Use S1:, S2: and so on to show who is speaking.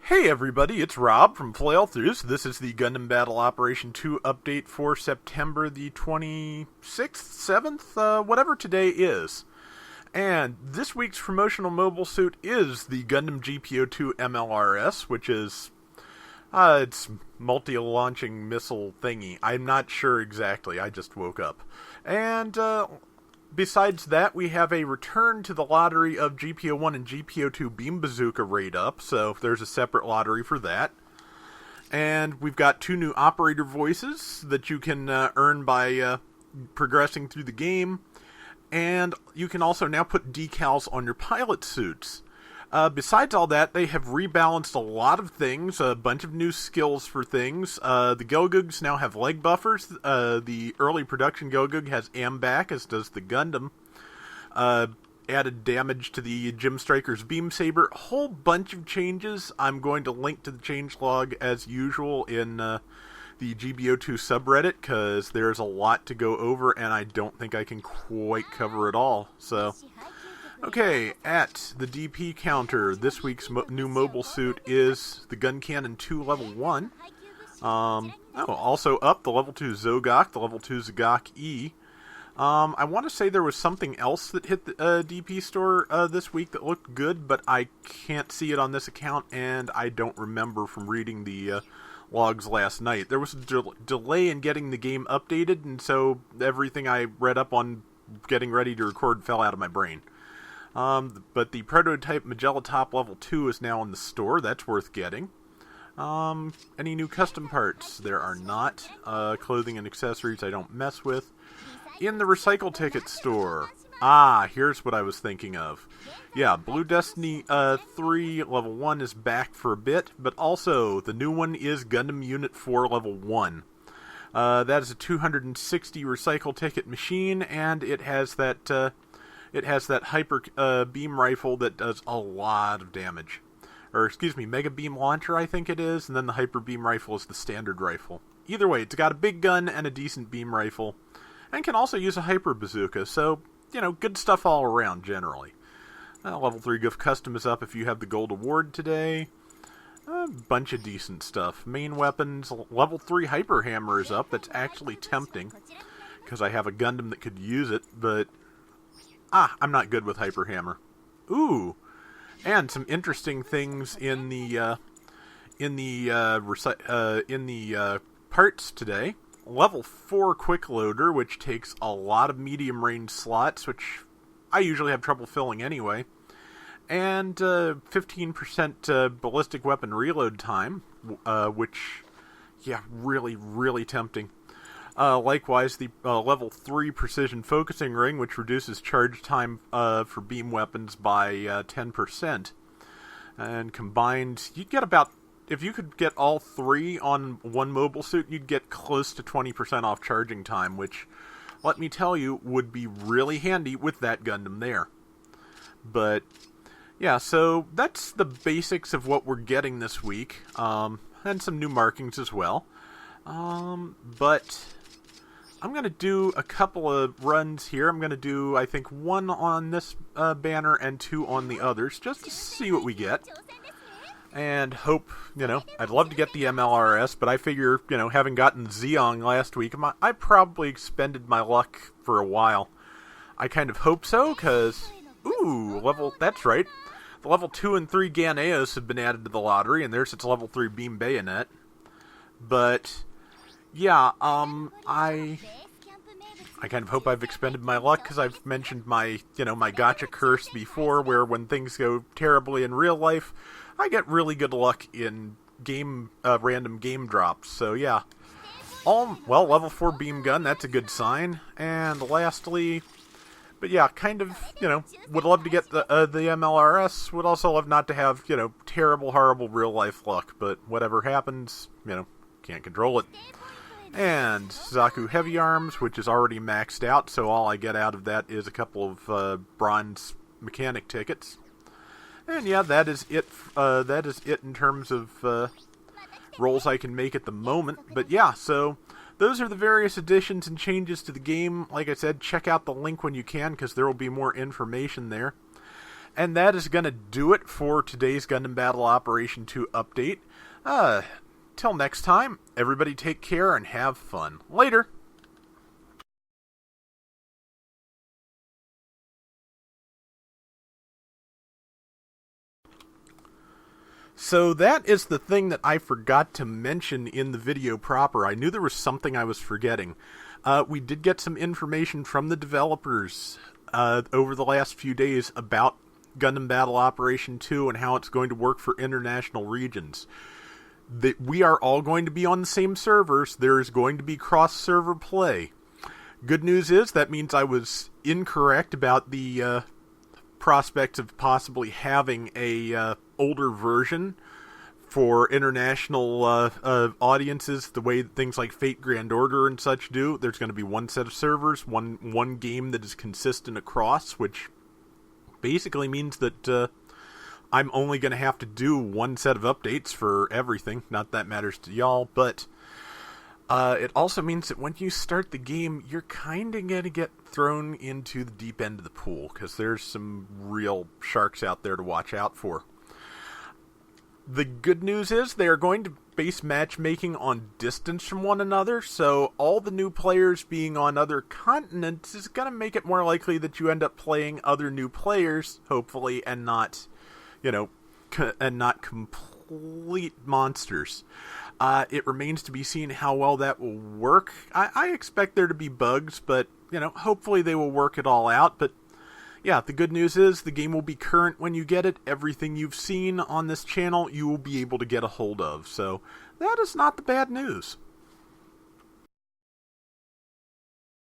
S1: Hey everybody, it's Rob from Flailthroughs. This is the Gundam Battle Operation 2 update for September the 26th, 7th, whatever today is. And this week's promotional mobile suit is the Gundam GP02 MLRS, which is, it's multi-launching missile thingy. I'm not sure exactly, I just woke up. And, besides that, we have a return to the lottery of GP01 and GP02 Beam Bazooka raid up, so there's a separate lottery for that. And we've got 2 new operator voices that you can earn by progressing through the game. And you can also now put decals on your pilot suits. Besides all that, they have rebalanced a lot of things, a bunch of new skills for things. The Gogugs now have leg buffers. The early production Gogug has AMBAC, as does the Gundam. Added damage to the Gym Striker's Beam Saber. A whole bunch of changes. I'm going to link to the changelog as usual in the GBO2 subreddit, because there's a lot to go over, and I don't think I can quite cover it all. So, okay, at the DP counter, this week's new mobile suit is the Gun Cannon 2 Level 1. Also up, the Level 2 Zogok, the Level 2 Zogok E. I want to say there was something else that hit the DP store this week that looked good, but I can't see it on this account, and I don't remember from reading the logs last night. There was a delay in getting the game updated, and so everything I read up on getting ready to record fell out of my brain. But the prototype Magella Top Level 2 is now in the store. That's worth getting. Any new custom parts? There are not. Clothing and accessories I don't mess with. In the Recycle Ticket store. Here's what I was thinking of. Yeah, Blue Destiny 3 Level 1 is back for a bit, but also the new one is Gundam Unit 4 Level 1. That is a 260 recycle ticket machine, and it has that hyper beam rifle that does a lot of damage. Or, excuse me, Mega Beam Launcher, I think it is, and then the hyper beam rifle is the standard rifle. Either way, it's got a big gun and a decent beam rifle, and can also use a hyper bazooka, so, you know, good stuff all around, generally. Level 3 Gift Custom is up if you have the Gold Award today. A bunch of decent stuff. Main weapons, Level 3 Hyper Hammer is up. That's actually tempting, because I have a Gundam that could use it, but I'm not good with Hyper Hammer. Ooh, and some interesting things in the parts today. Level 4 Quick Loader, which takes a lot of medium range slots, which I usually have trouble filling anyway. And 15% ballistic weapon reload time, which, yeah, really, really tempting. Likewise, the Level 3 Precision Focusing Ring, which reduces charge time for beam weapons by 10%. And combined, you'd get about, if you could get all 3 on one mobile suit, you'd get close to 20% off charging time, which, let me tell you, would be really handy with that Gundam there. But, yeah, so that's the basics of what we're getting this week, and some new markings as well. But I'm going to do a couple of runs here. I'm going to do, I think, 1 on this banner and 2 on the others, just to see what we get. And hope, you know, I'd love to get the MLRS, but I figure, you know, having gotten Zeong last week, I probably expended my luck for a while. I kind of hope so, because, that's right. The Level 2 and 3 Ganeos have been added to the lottery, and there's its Level 3 Beam Bayonet. But, yeah, I kind of hope I've expended my luck, because I've mentioned my, my gotcha curse before, where when things go terribly in real life, I get really good luck in random game drops. So, yeah. Level 4 beam gun, that's a good sign. And lastly, but yeah, kind of, would love to get the MLRS, would also love not to have, terrible, horrible real-life luck, but whatever happens, can't control it. And Zaku Heavy Arms, which is already maxed out, so all I get out of that is a couple of bronze mechanic tickets. And yeah, that is it in terms of rolls I can make at the moment. But yeah, so those are the various additions and changes to the game. Like I said, check out the link when you can, because there will be more information there. And that is going to do it for today's Gundam Battle Operation 2 update. Till next time, everybody take care and have fun. Later! So that is the thing that I forgot to mention in the video proper. I knew there was something I was forgetting. We did get some information from the developers over the last few days about Gundam Battle Operation 2 and how it's going to work for international regions. That we are all going to be on the same servers. There is going to be cross-server play. Good news is that means I was incorrect about the prospects of possibly having a older version for international audiences, the way things like Fate Grand Order and such do. There's going to be one set of servers, one game that is consistent across, which basically means that I'm only going to have to do one set of updates for everything. Not that matters to y'all, but it also means that when you start the game, you're kind of going to get thrown into the deep end of the pool, because there's some real sharks out there to watch out for. The good news is they are going to base matchmaking on distance from one another, so all the new players being on other continents is going to make it more likely that you end up playing other new players, hopefully, and not, not complete monsters. It remains to be seen how well that will work. I expect there to be bugs, but, hopefully they will work it all out. But, yeah, the good news is the game will be current when you get it. Everything you've seen on this channel, you will be able to get a hold of. So, that is not the bad news.